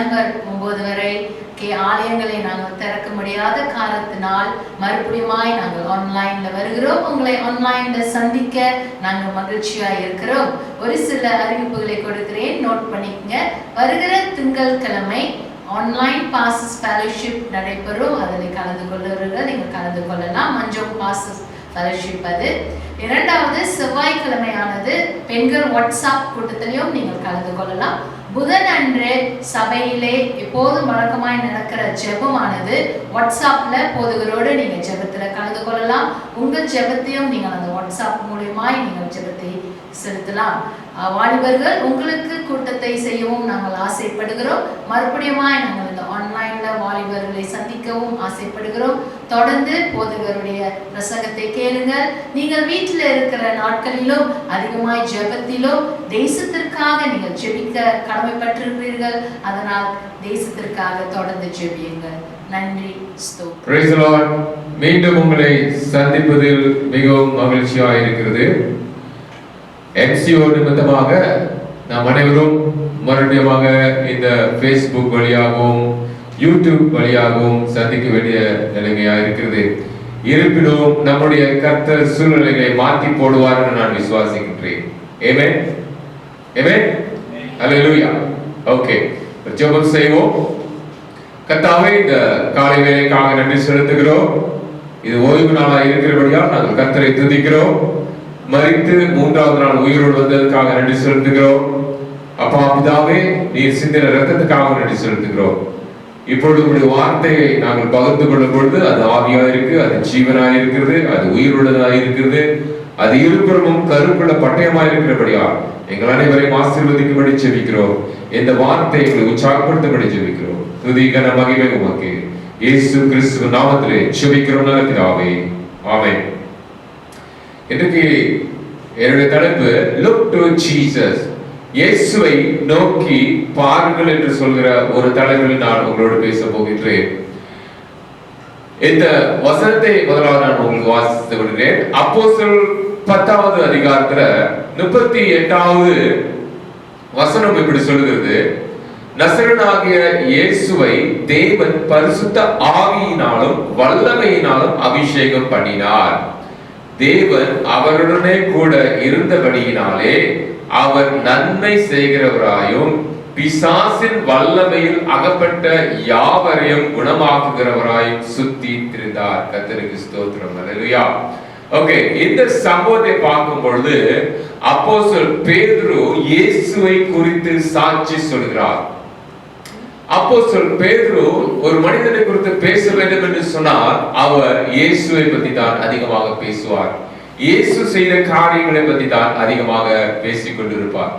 December 9 வரை ஆலயங்களை நாங்கள் திறக்க முடியாத காரணத்தினால் மறுபடியுமாய் நாங்கள் ஆன்லைன்ல வருகிறோம். உங்களை ஆன்லைன்ல சந்திக்க நாங்கள் மகிழ்ச்சியா இருக்கிறோம். ஒரு சில அறிவிப்புகளை கொடுக்கிறேன், நோட் பண்ணிக்கங்க. வருகிற திங்கட்கிழமை ஆன்லைன் பாசஸ் ஃபெலோஷிப் நடைபெறும். அதில் கலந்து கொள்ளுறவர்கள் நீங்கள் கலந்து கொள்ளலாம். மஞ்சள் பாசஸ் ஃபெலோஷிப் அது. இரண்டாவது செவ்வாய்க்கிழமையானது பெண்கள் வாட்ஸ்அப் கூட்டத்திலையும் நீங்கள் கலந்து கொள்ளலாம். புதன் அன்று சபையிலே எப்போதும் வழக்கமாய் நடக்கிற ஜெபமானது வாட்ஸ்அப்ல போதுகரோடு நீங்க ஜெபத்துல கலந்து கொள்ளலாம். உங்கள் ஜெபத்தையும் நீங்கள் அந்த வாட்ஸ்அப் மூலியமாய் நீங்கள் ஜெபத்தை செலுத்தலாம். வாலிபர்கள் உங்களுக்கு கூட்டத்தை செய்யவும் நாங்கள் ஆசைப்படுகிறோம். மறுபடியுமாய் நாங்கள் இந்த ஆன்லைன்ல வாலிபர்களை சந்திக்கவும் ஆசைப்படுகிறோம். தொடர்ந்து போதகருடைய பிரசங்கத்தை கேளுங்கள். நீங்கள் வீட்டில் இருக்கிற நாட்களிலும் அதிகமாய் ஜெபத்திலும் தேசத்திற்காக நீங்கள் ஜெபிக்க கடமைப்பட்டிருக்கிறீர்கள். அதனால் தேசத்திற்காக தொடர்ந்து ஜெபியுங்கள். நன்றி. Praise the Lord. மீண்டும் உங்களை சந்திப்பதில் மிகவும் மகிழ்ச்சியாக இருக்கிறது. MCO நிமித்தமாக நாம் அனைவரும் மறுபடியுமாக இந்த Facebook வழியாகவும் யூடியூப் வழியாகவும் சந்திக்க வேண்டிய நிலைமையாக இருக்கிறது. இருப்பினும் நம்முடைய கர்த்தர் சூழ்நிலைகளை மாற்றி போடுவார் என்று நான் விசுவாசிக்கின்றேன். ஆமென். ஆமென். ஹல்லேலூயா. ஓகே, ஜெபம் செய்வோம். கர்த்தாவே, இந்த காலை வேளைக்காக நன்றி செலுத்துகிறோம். இது ஓய்வு நாளாக இருக்கிறபடியால் நாங்கள் கர்த்தரை துதிக்கிறோம். மரித்து மூன்றாவது நாள் உயிரோடு வந்ததற்காக நன்றி செலுத்துகிறோம். அப்பா பிதாவே, நீர் சிந்தின இரத்தத்துக்காக நன்றி செலுத்துகிறோம். இப்பொழுது உங்களுடைய வார்த்தையை நாங்கள் பகிர்ந்து கொள்ளும் பொழுது அது ஆவியாக இருக்கு, அது ஜீவனாக இருக்கிறது, அது உயிருள்ளதாக இருக்கிறது, அது இருபுறமும் கருப்புள்ள பட்டயமாக இருக்கிறபடியா எங்கள் அனைவரையும் ஆசீர்வதிக்கும்படி ஜெபிக்கிறோம். இந்த வார்த்தையை எங்களை உற்சாகப்படுத்தும்படி ஜெபிக்கிறோம். துதி கன மகிமை உமக்கு இயேசு கிறிஸ்துவின் நாமத்திலே ஜெபிக்கிறோம் நல்ல பிதாவே. ஆமென். இன்றைக்கு என்னுடைய தலைப்பு லுக் டு ஜீசஸ், இயேசுவை நோக்கி பாருங்கள் என்று சொல்கிற ஒரு தலைப்பில் நான் உங்களோடு பேச போகின்றேன். இந்த வசனத்தை முதலாவது நான் உங்களுக்கு வாசித்து விடுகிறேன். அப்போஸ்தலர் 10வது அதிகாரத்துல 38வது வசனம் இப்படி சொல்கிறது: நசரேயனாகிய இயேசுவை தேவன் பரிசுத்த ஆவியினாலும் வல்லமையினாலும் அபிஷேகம் பண்ணினார். தேவன் அவருடனே கூட இருந்தபடியினாலே அவர் நன்மை செய்கிறவராயும் பிசாசின் வல்லமையில் அகப்பட்ட யாவரையும் குணமாக்குகிறவராயும் சுத்தி திரிந்தார். கர்த்தருக்கு ஸ்தோத்திரம். ஹல்லேலூயா. ஓகே, இந்த சம்பவத்தை பார்க்கும் பொழுது அப்போஸ்தலர் பேதுரு இயேசுவை குறித்து சாட்சி சொல்கிறார். அப்போஸ்தலர் பேதுரு ஒரு மனிதனை குறித்து பேச வேண்டும் என்று சொன்னால் அவர் இயேசுவை பற்றி தான் அதிகமாக பேசுவார். இயேசு செய்த காரியங்களை பற்றி தான் அதிகமாக பேசிக் கொண்டிருப்பார்.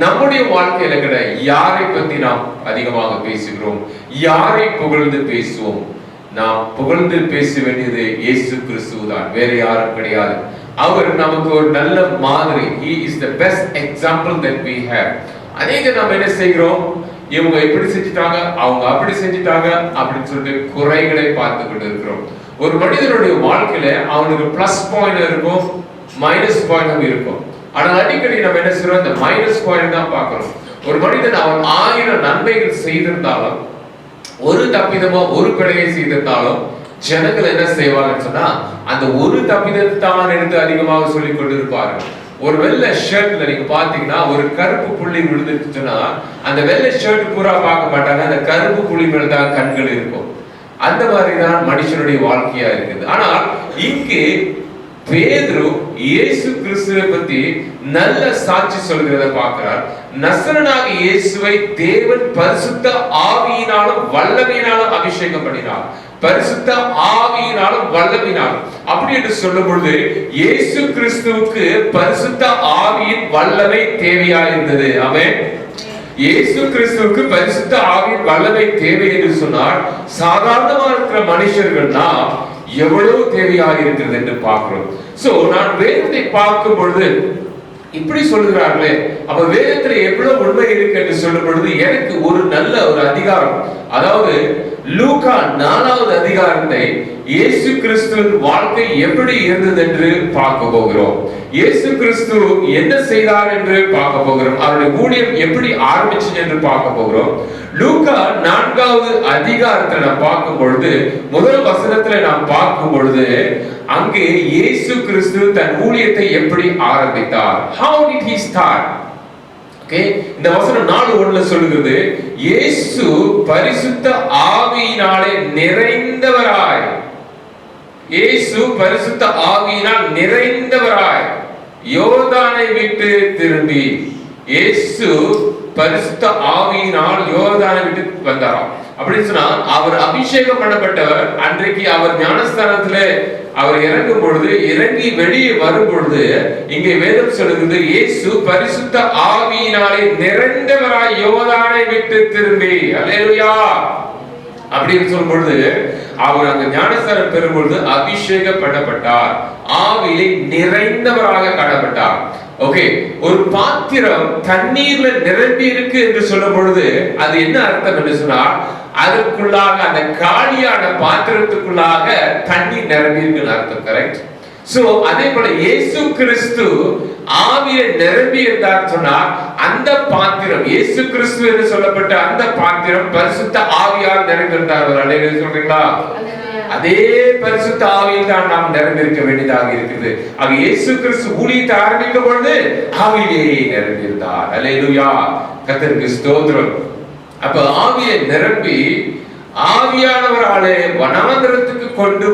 நம்முடைய வாழ்க்கையில கூட யாரை பற்றி நாம் அதிகமாக பேசுகிறோம்? யாரை புகழ்ந்து பேசுவோம்? நாம் புகழ்ந்து பேச வேண்டியது இயேசு கிறிஸ்து தான், வேற யாரும் கிடையாது. அவர் நமக்கு ஒரு நல்ல மாதிரி. He is the best example that we have. அநேக நாம் என்ன செய்கிறோம்? இவங்க இப்படி செஞ்சிட்டாங்க, அவங்க அப்படி செஞ்சிட்டாங்க அப்படின்னு சொல்லிட்டு குறைகளை பார்த்து கொண்டு இருக்கிறோம். ஒரு மனிதனுடைய வாழ்க்கையில அவனுக்கு பிளஸ் பாயிண்ட் இருக்கும், மைனஸ் பாயிண்ட் இருக்கும். ஆனால் அடிக்கடி நம்ம என்ன செய்யறோம்? இந்த மைனஸ் பாயிண்ட் தான் பார்க்கிறோம். ஒரு மனிதன் அவன் 1000 நன்மைகள் செய்திருந்தாலும், ஒரு தப்பிதமோ ஒரு பிழையை செய்திருந்தாலும் ஜனங்கள் என்ன செய்வாங்கன்னு சொன்னா அந்த ஒரு தப்பிதத்தை தான் எடுத்து அதிகமாக சொல்லிக் கொண்டிருப்பார்கள். ஒரு வெள்ளை ஷர்ட்ல நீங்க பாத்தீங்கன்னா ஒரு கருப்பு புள்ளி விழுந்துச்சுன்னா அந்த வெள்ளை ஷர்ட் பூரா பார்க்க மாட்டாங்க, அந்த கருப்பு புள்ளி மேல தான் கண்கள் இருக்கும். அந்த மாதிரிதான் மனுஷனுடைய வாழ்க்கையா இருக்குது. ஆனால் இங்கு பேதுரு இயேசு கிறிஸ்துவை பத்தி நல்ல சாட்சி சொல்கிறத பார்க்கிறார். நசரேயனாகிய இயேசுவை தேவன் பரிசுத்த ஆவியினாலும் வல்லமையினாலும் அபிஷேகம் பண்ணினார். பரிசுத்த ஆவியினாலும் வல்லமையினாலும் அப்படி என்று சொல்லும் பொழுது இயேசு கிறிஸ்துவுக்கு பரிசுத்த ஆவியின் வல்லமை தேவையா இருந்தது. ஆமென். இயேசு கிறிஸ்துவுக்கு பரிசுத்த ஆவியின் வல்லமை தேவை என்று சொன்னால் சாதாரணமாக இருக்கிற மனுஷர்கள்னா எவ்வளவு தேவையாக இருக்கிறது என்று பார்க்கிறோம். சோ நான் வேதத்தை பார்க்கும் பொழுது இப்படி சொல்லுகிறார்களே, அப்ப வேதத்துல எவ்வளவு உண்மை இருக்கு என்று சொல்லும் பொழுது எனக்கு ஒரு நல்ல ஒரு அதிகாரம், அதாவது லூக்கா 4வது அதிகாரத்தை இயேசு கிறிஸ்துவின் வாழ்க்கை எப்படி இருந்தது என்று பார்க்க போகிறோம். இயேசு கிறிஸ்து என்ன செய்தார் என்று பார்க்க போகிறோம். அவருடைய ஊழியம் எப்படி ஆரம்பிச்சது என்று பார்க்க போகிறோம். லூக்கா 4வது அதிகாரத்தில் நாம் பார்க்கும் பொழுது முதல் வசனத்துல நாம் பார்க்கும் பொழுது அங்கே இயேசு கிறிஸ்து தன் ஊழியத்தை எப்படி ஆரம்பித்தார். How did he start? இந்த வசனம் 4:1 சொல்லுகிறது, இயேசு பரிசுத்த ஆவியினாலே நிறைந்தவராய், இயேசு பரிசுத்த ஆவியினால் நிறைந்தவராய் யோர்தானை விட்டு திரும்பி, இயேசு பரிசுத்த ஆவியினால் யோர்தானை விட்டு வந்தாராம். அப்படின்னு சொன்னா அவர் அபிஷேகம் பண்ணப்பட்டவர். அன்றைக்கு அவர் ஞானஸ்தானத்திலே அவர் இறங்கும் பொழுது, இறங்கி வெளியே வரும் பொழுது இங்கே வேதம் சொல்லுகிறது, இயேசு பரிசுத்த ஆவியினாலே நிறைந்தவராய் யோர்தானை விட்டு திரும்பி, அல்லேலூயா அப்படின்னு சொல்லும் பொழுது அவர் அங்க ஞானஸ்தானம் பெறும் பொழுது அபிஷேகம் பண்ணப்பட்டார், ஆவியிலே நிறைந்தவராக காணப்பட்டார். ஓகே, ஒரு பாத்திரம் தண்ணீர்ல நிரம்பி இருக்கு என்று சொல்லும் பொழுது அது என்ன அர்த்தம் என்று சொன்னால், அதற்குள்ளாக அந்த காலியான பாத்திரத்துக்குள்ளாக தண்ணீர் நிரம்பி இருக்குன்னு அர்த்தம். கரெக்ட்? சோ அதே போல இயேசு கிறிஸ்து ஆவியில நிரம்பி இருந்தார் சொன்னார், அந்த பாத்திரம் இயேசு கிறிஸ்து என்று சொல்லப்பட்ட அந்த பாத்திரம் பரிசுத்த ஆவியால் நிறைந்திருந்தார். அல்லேலூயா சொல்றீங்களா? அதே பரிசுத்த ஆவியில் தான் நாம் நிரம்பியிருக்க வேண்டியதாக இருக்குது. ஆக இயேசு கிறிஸ்து ஊழியத்தை ஆரம்பிக்கும் பொழுது ஆவியிலே நிரம்பியிருந்தார். அல்லேலூயா, கர்த்தருக்கு ஸ்தோத்திரம். அப்ப ஆவியை நிரம்பி ஆவியானவராலே வனாந்திரத்துக்கு கொண்டு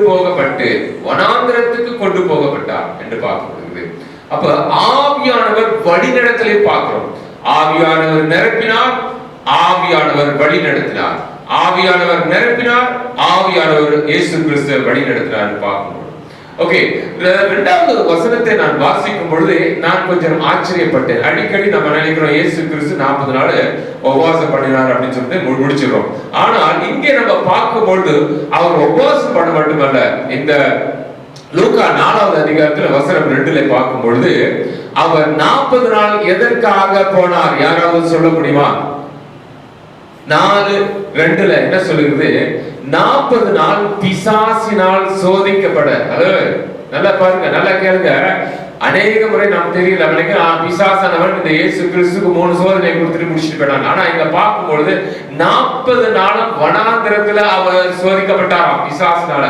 போகப்பட்டார் என்று பார்க்கப்படுகிறது. அப்ப ஆவியானவர் வழிநடத்தலை பார்க்கிறோம். ஆவியானவர் நிரப்பினார், ஆவியானவர் வழி நடத்தினார், ஆவியானவர் நிரப்பினார், ஆவியானவர் இயேசு கிறிஸ்துவை வழி நடத்தினார் பார்க்கணும். ஓகே, இரண்டாவது வசனத்தை நான் வாசிக்கும் பொழுது நான் கொஞ்சம் ஆச்சரியப்பட்டேன். அடிக்கடி நம்ம நினைக்கிறோம் இயேசு கிறிஸ்து 40 நாள் உபவாசம் பண்ணினார் அப்படின்னு சொல்லிட்டு முடிச்சிடும். ஆனால் இங்கே நம்ம பார்க்கும் பொழுது அவர் உபவாசம் பண்ண மட்டுமல்ல, இந்த லூக்கா 4வது அதிகாரத்துல வசனம் 2ல பார்க்கும் பொழுது அவர் 40 நாள் எதற்காக போனார்? யாராவது சொல்ல முடியுமா? 4:2 என்ன சொல்லுகிறது? 40 நாள் பிசாசினால் சோதிக்கப்பட. அதாவது நல்லா பாருங்க, நல்லா கேளுங்க. அநேக முறை நாம் தெரியல பிசாசானவன் இந்த இயேசு கிறிஸ்துக்கு 3 சோதனை கொடுத்துட்டு முடிச்சுட்டு போயிட்டான். ஆனா இங்க பார்க்கும் பொழுது 40 நாளும் வனாந்திரத்துல அவர் சோதிக்கப்பட்டாராம் பிசாசினால.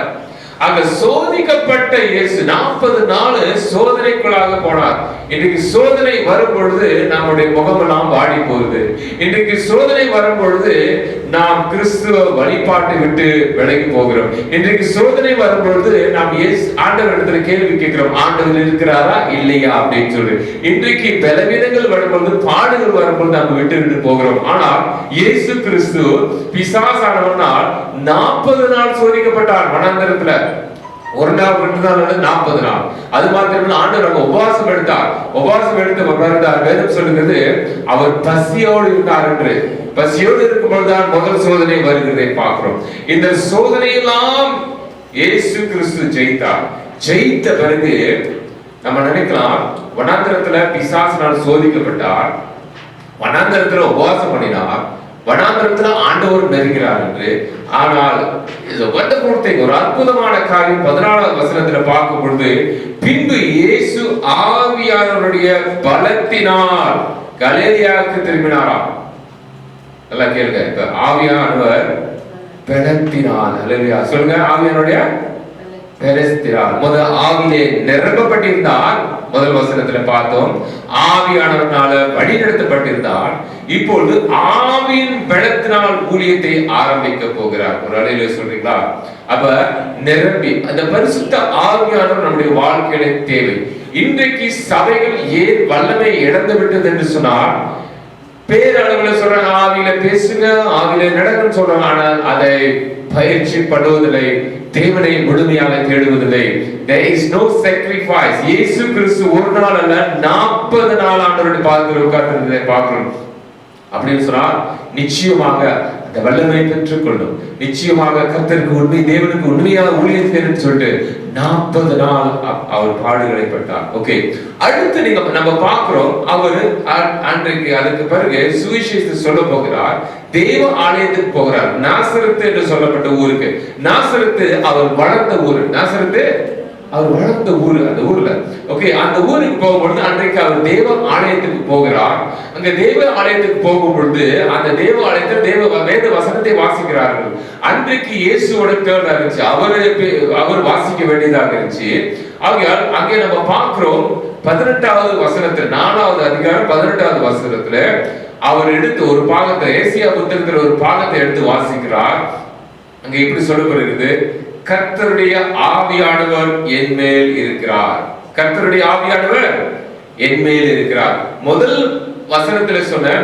அங்க சோதிக்கப்பட்ட இயேசு 40 நாள் சோதனைக்குள்ளாக போனார். இன்றைக்கு சோதனை வரும் பொழுது நம்முடைய முகமெல்லாம் வாடி போகுது. இன்றைக்கு சோதனை வரும் பொழுது நாம் கிறிஸ்துவ வழிபாட்டை விட்டு விலகி போகிறோம். இன்றைக்கு சோதனை வரும் பொழுது நாம் ஆண்டவர் இடத்துல கேள்வி கேட்கிறோம், ஆண்டவர் இருக்கிறாரா இல்லையா அப்படின்னு சொல்லி. இன்றைக்கு பலவீனங்கள் வரும்பொழுது, பாடுகள் வரும்பொழுது நம்ம விட்டு போகிறோம். ஆனால் இயேசு கிறிஸ்து பிசாசானவனால் 40 நாள் சோதிக்கப்பட்டார் வனாந்திரத்துல. 1 நாள் 2 நாள் 40 நாள். அது மாத்திரமல்ல, ஆண்டவர் உபவாசம் எடுத்தார். உபவாசம் எடுத்து வருகிறார். வேதம் சொல்லுகிறது அவர் பசியோடு இருந்தார் என்று. பசியோடு இருக்கும் பொழுதுதான் முதல் சோதனை வருகிறதை பார்க்கிறோம். இந்த சோதனையெல்லாம் இயேசு கிறிஸ்து ஜெயித்தார். ஜெயித்த பிறகு நம்ம நினைக்கலாம், வனாந்திரத்துல பிசாசினால் சோதிக்கப்பட்டார், வனாந்திரத்துல உபவாசம் பண்ணினார், வனாந்திரத்துல ஆண்டவர் நெருங்கிறார் என்று. ஆனால் ஒரு அற்புதமான காரியம் 14வது வசனத்துல பார்க்கும் பொழுது, பின்பு இயேசு ஆவியானவருடைய பலத்தினால் கலிலேயாவுக்கு திரும்பினாராம். நல்லா கேளுங்க, இப்ப ஆவியானவர் பலத்தினால், அல்லேலூயா சொல்லுங்க, ஆவியானுடைய முதல் ஆவியிலே நிரப்பப்பட்டிருந்தார். முதல் வசனத்துல பார்த்தோம், ஆவியானவர்னால வழி நடத்தப்பட்டிருந்தார். இப்பொழுது ஆவியின் பலத்தினால் ஊழியத்தை ஆரம்பிக்க போகிறார். ஒரு அலையில சொல்றீங்களா? அப்ப நிரம்பி அந்த பரிசுத்த ஆவியானவர் நம்முடைய வாழ்க்கையில தேவை. இன்றைக்கு சபைகள் ஏன் வல்லமை இழந்து விட்டது என்று சொன்னால், பேரளவுல சொல்றாங்க, ஆவியில பேசுங்க, ஆவியில நடக்குன்னு சொல்றாங்க. ஆனால் அதை பயிற்சி பண்ணுவதில்லை, தேவனை முழுமையாக தேடுவதில்லை. There is no sacrifice. இயேசு கிறிஸ்து ஒரு நாள் அல்ல 40 நாள் ஆண்டவருடைய பாதத்தில் உட்கார்ந்திருந்ததை பார்க்கிறோம். அப்படின்னு சொன்னால் நிச்சயமாக அந்த வல்லமை பெற்றுக் கொள்ளும். நிச்சயமாக கர்த்தருக்கு உண்மை, தேவனுக்கு உண்மையாக ஊழியத்தை சொல்லிட்டு 40 நாள் அவர் பாடுகளை பட்டார். ஓகே, அடுத்து நம்ம பார்க்கிறோம், அவர் அன்றைக்கு அதுக்கு பிறகு சுவிசேஷத்தை சொல்ல போகிறார். தேவ ஆலயத்துக்கு போகிறார். நாசரத்து என்று சொல்லப்பட்ட ஊருக்கு. நாசரத்து அவர் வளர்ந்த ஊர். நாசரத்து அவர் வளர்ந்த ஊரு. அந்த ஊர்ல ஓகே, அந்த ஊருக்கு போகும்பொழுது அன்றைக்கு அவர் தேவ ஆலயத்துக்கு போகிறார். அங்க தேவ ஆலயத்துக்கு போகும்பொழுது அந்த தேவ ஆலயத்தில் வேத வசனத்தை வாசிக்கிறார்கள். அன்றைக்கு இயேசுவோட டேர்ன் இருந்துச்சு. அவர் வாசிக்க வேண்டியதாக இருந்துச்சு. ஆகையால் அங்கே நம்ம பார்க்கிறோம் 18வது வசனத்துல, 4வது அதிகாரம் 18வது வசனத்துல அவர் எடுத்து ஒரு பாகத்தை, ஏசியா புத்தகத்துல ஒரு பாகத்தை எடுத்து வாசிக்கிறார். அங்க இப்படி சொல்லப்படுகிறது, கர்த்தருடைய ஆவியானவர் என் மேல் இருக்கிறார். கர்த்தருடைய ஆவியானவர் என் மேல் இருக்கிறார். முதல் வசனத்துல சொன்ன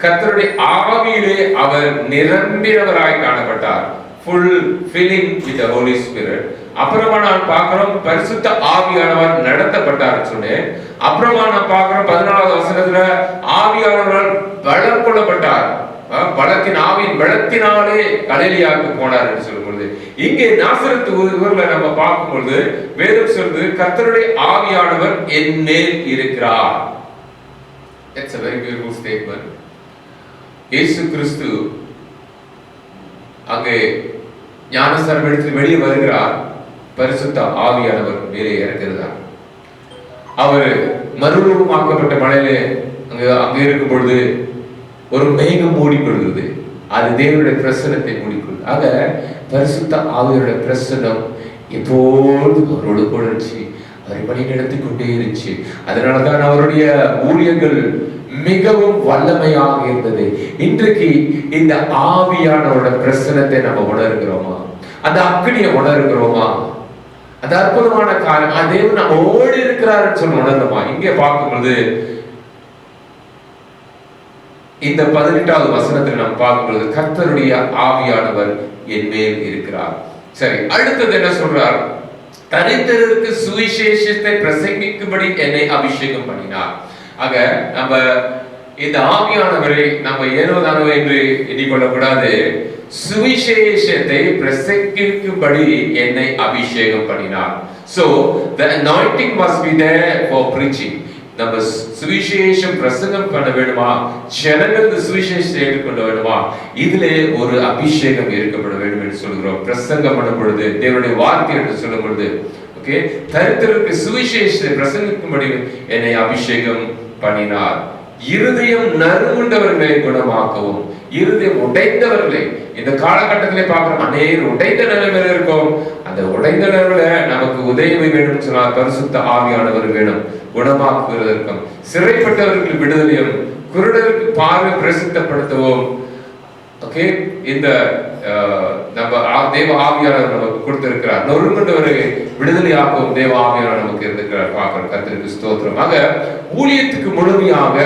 கர்த்தருடைய ஆவியிலே அவர் நிரம்பினவராய் காணப்பட்டார். full filling with the Holy Spirit. அப்புறமா நான் பார்க்கிறோம் பரிசுத்த ஆவியானவர் நடத்தப்பட்டார் சொன்னேன். அப்புறமா நான் பார்க்கிறோம் 14வது வசனத்துல ஆவியானவர் பலம் கொள்ளப்பட்டார். ஆவியின் பலத்தினாலே கலிலேயாவுக்கு போனார் என்று சொல்லும்போது, இங்கே நாசரத்து ஊர்ல நம்ம பார்க்கும்போது வேதம் சொல்றது கர்த்தருடைய ஆவியானவர் என் மேல் இருக்கிறார். It's a very beautiful statement. இயேசு கிறிஸ்து அங்கே ஞானஸ்நானம் எடுத்து வெளியே வருகிறார். பரிசுத்த ஆவியானவர் மேலே இறங்குகிறார். அவர் மறுரூபமாக்கப்பட்ட மலையிலே அங்க இருக்கும் பொழுது ஒரு மேகம் மூடிக்கொள்கிறது. அது தேவனுடைய பிரசன்னத்தை மூடிக்கொள்ளுது. ஆக பரிசுத்த ஆவியருடைய பிரசன்னம் எப்போதும் அவரோடு கூட இருந்துச்சு. அவரை வழி நடத்தி கொண்டே இருந்துச்சு. அதனாலதான் அவருடைய ஊழியங்கள் மிகவும் வல்லமையாக இருந்தது. இன்றைக்கு இந்த ஆவியானவரோட பிரசன்னத்தை நம்ம உணர்கிறோமா? அந்த அக்னியை உணர்கிறோமா? அந்த அற்புதமான காரியம் தேவன் நம்ம ஓடி இருக்கிறாருன்னு சொல்லி உணர்ந்தோமா? இங்கே பார்க்கும்போது இந்த 18வது வசனத்தில் நாம் பார்க்கும்போது கர்த்தருடைய ஆவியானவர் என் மேல் இருக்கிறார். சரி, அடுத்தது என்ன சொல்றார்? தரித்திரருக்கு சுவிசேஷத்தை பிரசங்கிக்கும்படி என்னை அபிஷேகம் பண்ணினார். ஆக நம்ம இந்த ஆவியானவரை நம்ம ஏனோதானோ என்று எண்ணிக்கொள்ளக்கூடாது. சுவிசேஷத்தை பிரசங்கிக்கும்படி என்னை அபிஷேகம் பண்ணினார். So the anointing must be there for preaching. நம்ம சுவிசேஷம் பிரசங்கம் பண்ண வேண்டுமா, ஜனங்கள் இந்த சுவிசேஷத்தை ஏற்றுக்கொள்ள வேண்டுமா, இதிலே ஒரு அபிஷேகம் இருக்கப்பட வேண்டும் என்று சொல்கிறோம். பிரசங்கம் பண்ணும் பொழுது, தேவனுடைய வார்த்தை என்று சொல்லும் பொழுது, ஓகே, தரித்திரருக்கு சுவிசேஷத்தை பிரசங்கிக்கும்படி என்னை அபிஷேகம் பண்ணினார். இருதயம் நறுங்குண்டவர்களை குணமாக்கவும், இருதயம் உடைந்தவர்களை, இந்த காலகட்டத்திலே பார்க்கிறோம் அநேகர் உடைந்த நிலைமையில இருக்கும். அந்த உடைந்த நிலைமையில நமக்கு உதவி வேணும் சொன்னால் பரிசுத்த ஆவியானவர் வேணும். குணமாக்குவதற்கும், சிறைப்பட்டவர்களுக்கு விடுதலையும், குருடருக்கு பார்வை பிரசித்தப்படுத்தவும், ஓகே, இந்த நம்ம தேவ ஆவியானவர் நமக்கு கொடுத்திருக்கிறார். நொறுங்குண்டவரை விடுதலையாகவும் தேவ ஆவியானவர் நமக்கு இருந்திருக்கிறார். பார்க்கிறோம். கர்த்தருக்கு ஸ்தோத்திரம். ஆக ஊழியத்துக்கு முழுமையாக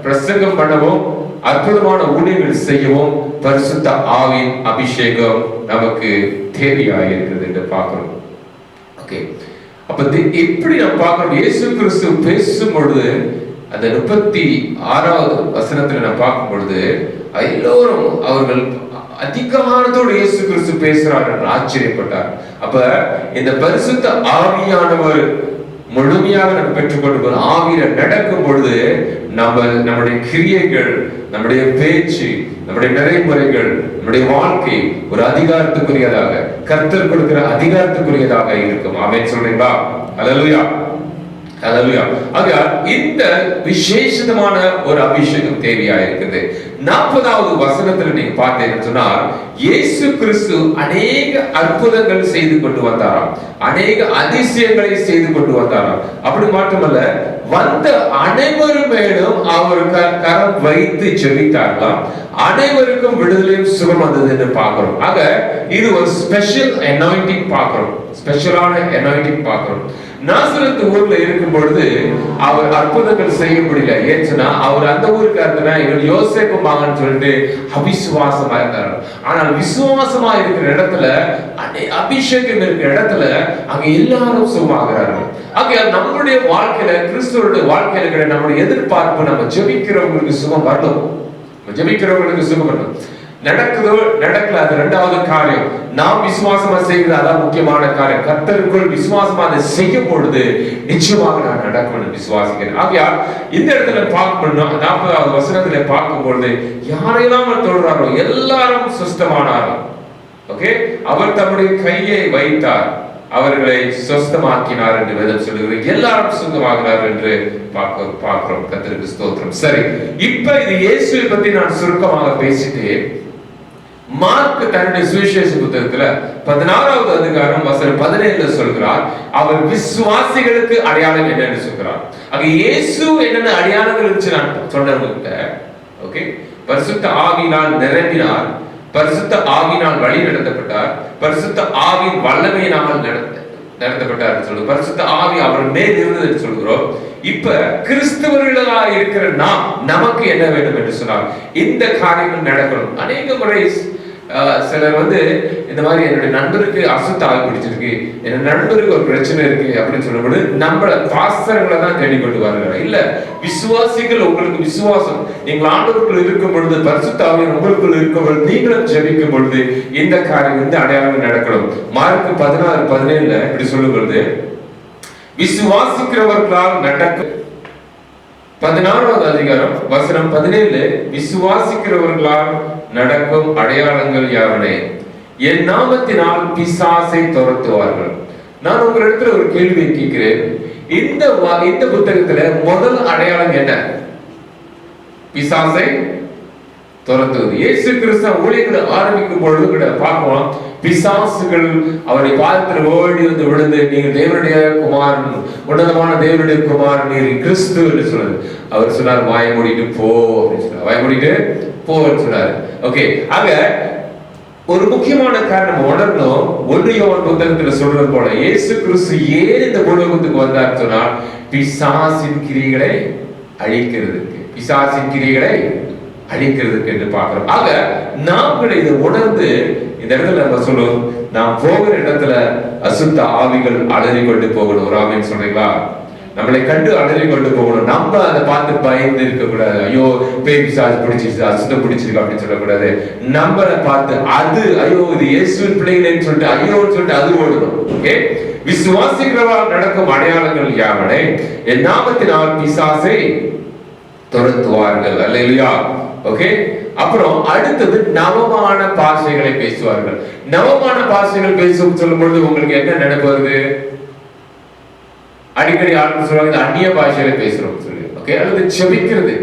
பிரசங்கம் பண்ணவும், அற்புதமான ஊழியங்கள் செய்யவும் பரிசுத்த ஆவியின் அபிஷேகம் நமக்கு தேவையாக இருக்கிறது என்று பார்க்கிறோம். ஓகே, அப்ப எப்படி நம்ம பார்க்கிறோம்? இயேசு கிறிஸ்து பேசும் பொழுது அந்த 36வது வசனத்துல நம்ம பார்க்கும் பொழுது எல்லோரும் அவர்கள் அதிகாரத்தோடு இயேசு கிறிஸ்து பேசுறார் என்று ஆச்சரியப்பட்டார். அப்ப இந்த பரிசுத்த ஆவியானவர் முழுமையாக நம்ம பெற்றுக்கொண்டு ஆவியில நடக்கும் பொழுது நம்முடைய கிரியைகள், நம்முடைய பேச்சு, நம்முடைய நடைமுறைகள், நம்முடைய வாழ்க்கை ஒரு அதிகாரத்துக்குரியதாக, கர்த்தர் கொடுக்கிற அதிகாரத்துக்குரியதாக இருக்கும். ஆமென் சொல்றீங்களா? அல்லேலூயா, அல்லேலூயா. ஆக இந்த விசேஷமான ஒரு அபிஷேகம் தேவையா இருக்குது. 40வது வசனத்துல நீங்க பார்த்தீங்கன்னு சொன்னால் இயேசு கிறிஸ்து அநேக அற்புதங்கள் செய்து கொண்டு வந்தாராம், அநேக அதிசயங்களை செய்து கொண்டு வந்தாராம். அப்படி மட்டுமல்ல, வந்த அனைவரும் மேலும் அவர் கரம் வைத்து ஜெபித்தார்களாம். அனைவருக்கும் விடுதலையும் சுகம் வந்தது என்று பார்க்கிறோம். ஆக இது ஒரு ஸ்பெஷல் அனாயிண்டிங் பார்க்கிறோம், ஸ்பெஷலான அனாயிண்டிங் பார்க்கிறோம். நாசரத்து ஊர்ல இருக்கும் பொழுது அவர் அற்புதங்கள் செய்ய முடியல. ஏன்னா அவர் அந்த ஊருக்கு இருந்தா இவர் யோசேப்பு மகன் சொல்லிட்டு அவிசுவாசமா இருந்தார். ஆனால் விசுவாசமா இருக்கிற இடத்துல, அபிஷேகம் இருக்கிற இடத்துல அங்க எல்லாரும் சுகமாகிறார்கள். ஆக நம்மளுடைய வாழ்க்கையில, கிறிஸ்துவோட வாழ்க்கையில இருக்கிற நம்முடைய எதிர்பார்ப்பு, நம்ம ஜெபிக்கிறவங்களுக்கு சுகம் வரணும், ஜெபிக்கிறவங்களுக்கு சுகம் வரணும். நடக்குதோ நடக்கல, அது இரண்டாவது காரியம். நாம் விசுவாசமா செய்கிறது அதான் முக்கியமான காரியம். கர்த்தருக்குள் விசுவாசமா அதை செய்யும் பொழுது நிச்சயமாக நான் நடக்கணும் விசுவாசிக்கிறேன். ஆகையால் இந்த இடத்துல பார்க்கணும், 40வது வசனத்துல பார்க்கும் பொழுது யாரெல்லாம் அவர் தொடுறாரோ எல்லாரும் சுஸ்தமானாரோ. ஓகே, அவர் தம்முடைய கையை வைத்தார், அவர்களை சொஸ்தமாக்கினார் என்று வேதம் சொல்லுகிறது. எல்லாரும் சுத்தமாகிறார் என்று பார்க்கிறோம். கர்த்தருக்கு ஸ்தோத்திரம். சரி, இப்ப இது இயேசுவை பத்தி நான் சுருக்கமாக பேசிட்டு, மார்க் தன்னுடைய சுவிசேஷ புத்தகத்துல 16வது அதிகாரம் வசனம் 17 சொல்கிறார், அவர் விசுவாசிகளுக்கு அடையாளம் என்னன்னு சொல்கிறார். ஆக இயேசு என்னென்ன அடையாளங்கள் இருந்துச்சு நான் சொன்னவங்கிட்ட. ஓகே, பரிசுத்த ஆவியினால் நிரம்பினார், பரிசுத்த ஆவியினால் வழி நடத்தப்பட்டார், பரிசுத்த ஆவியின் வல்லமையினால் நடத்தப்பட்டார் சொல்லுங்க. பரிசுத்த ஆவி அவர் மேல் இருந்தது சொல்கிறோம். இப்ப கிறிஸ்தவர்களா இருக்கிற நாம் நமக்கு என்ன வேண்டும் என்று சொன்னால் இந்த காரியங்கள் நடக்கணும். அநேக முறை சிலர் இந்த மாதிரி என்னுடைய நண்பருக்கு அசுத்த ஆவி பிடிச்சிருக்கு, என் நண்பருக்கு ஒரு பிரச்சனை இருக்கு அப்படின்னு சொல்லும்போது நம்மள பாஸ்தர்களை தான் தேடிக்கொண்டு வருகிறார். இல்ல, விசுவாசிகள் உங்களுக்கு விசுவாசம், நீங்கள் ஆண்டவருக்குள் இருக்கும் பொழுது, பரிசுத்த ஆவி உங்களுக்குள் இருக்கும் பொழுது, நீங்களும் ஜெபிக்கும் பொழுது இந்த காரியம் இந்த அடையாளம் நடக்கணும். மார்க் 16:17 இப்படி சொல்லும் பொழுது விசுவாசிக்கிறவர்களால் நடக்கும். 16வது அதிகாரம் வசனம் 17 விசுவாசிக்கிறவர்களால் நடக்கும் அடையாளங்கள் யாவனே, என் நாமத்தினால் பிசாசை துரத்துவார்கள். நான் உங்களிடத்துல ஒரு கேள்வியை கேட்கிறேன். இந்த புத்தகத்துல முதல் அடையாளம் என்ன? பிசாசை துரத்துவது. இயேசு கிறிஸ்து ஊழியர்களை ஆரம்பிக்கும் பொழுது கூட பார்க்கலாம், பிசாசுகள் அவருடைய பாதத்தில் ஓடி விழுந்து, நீங்கள் தேவனுடைய குமாரன், உன்னதமான தேவனுடைய குமாரன், நீர் கிறிஸ்து என்று சொன்னது. அவர் சொன்னார், வாயை மூடிட்டு போ அப்படின்னு சொன்னார். வாயை மூடிட்டு போன்னு சொன்னார். ஓகே, ஆக ஒரு முக்கியமான காரணம் உணரணும். 1 யோவான் புத்தகத்துல சொல்றது போல இயேசு கிறிஸ்து ஏன் இந்த உலகத்துக்கு வந்தார் சொன்னால் பிசாசின் கிரியைகளை அழிக்கிறதுக்கு, பிசாசின் கிரியைகளை அழிக்கிறதுக்கு என்று பார்க்கிறோம். ஆக நாம் கூட இதை உணர்ந்து இந்த இடத்துல நம்ம சொல்லுவோம், நாம் போகிற இடத்துல அசுத்த ஆவிகள் அலறி கொண்டு போகணும். ஒரு ஆவின்னு சொல்றீங்களா? நம்மளை கண்டு அலறி கொண்டு போகணும். நம்ம அதை பார்த்து பயந்து இருக்க கூடாது. ஐயோ பேய் பிசாசு பிடிச்சிருச்சு, அசுத்தம் பிடிச்சிருக்கு அப்படின்னு சொல்லக்கூடாது. நம்மளை பார்த்து அது ஐயோ இது இயேசுவின் பிள்ளைகளேன்னு சொல்லிட்டு ஐயோன்னு சொல்லிட்டு அது ஓடணும். ஓகே, விசுவாசிக்கிறவர்களால் நடக்கும் அடையாளங்கள் யாவனே, என் நாமத்தினால் பிசாசை துரத்துவார்கள். அல்லேலூயா. ஓகே, அப்புறம் அடுத்தது நவமான பாஷைகளை பேசுவார்கள். நவமான பாஷைகள் பேசும் சொல்லும் பொழுது உங்களுக்கு என்ன நினைப்பு வருது? அடிக்கடி ஆட்கள் சொல்லுவாங்க அந்நிய பாஷையில பேசுறோம் சொல்லி. ஓகே, அல்லது செபிக்கிறது,